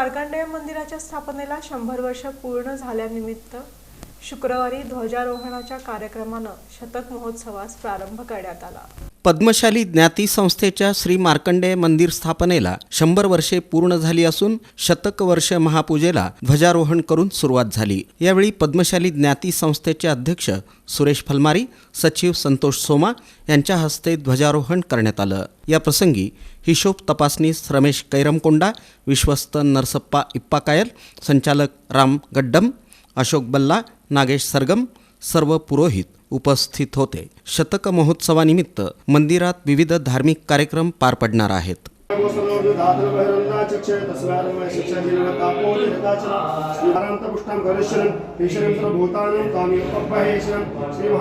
मार्कंडेय मंदिराच्या स्थापनेला 100 वर्ष पूर्ण झाल्यानिमित्त शुक्रवारी ध्वजारोहणाच्या कार्यक्रमानं शतक महोत्सवास प्रारंभ करण्यात आला। पद्मशाली ज्ञाती संस्थेच्या श्री मार्कंडेय मंदिर स्थापनेला 100 वर्षे पूर्ण झाली असून शतक वर्ष महापूजेला ध्वजारोहण करून सुरुवात झाली। यावेळी पद्मशाली ज्ञाती संस्थेचे अध्यक्ष सुरेश फलमारी, सचिव संतोष सोमा यांच्या हस्ते ध्वजारोहण करण्यात आलं। या प्रसंगी हिशोब तपासनीस रमेश कैरमकोंडा, विश्वस्त नरसप्पा इप्पाकायल, संचालक राम गड्डम, अशोक बल्ला, नागेश सरगम सर्व पुरोहित उपस्थित होते। शतक महोत्सवानिमित्त मंदिरात विविध धार्मिक कार्यक्रम पार पडणार आहेत। श्री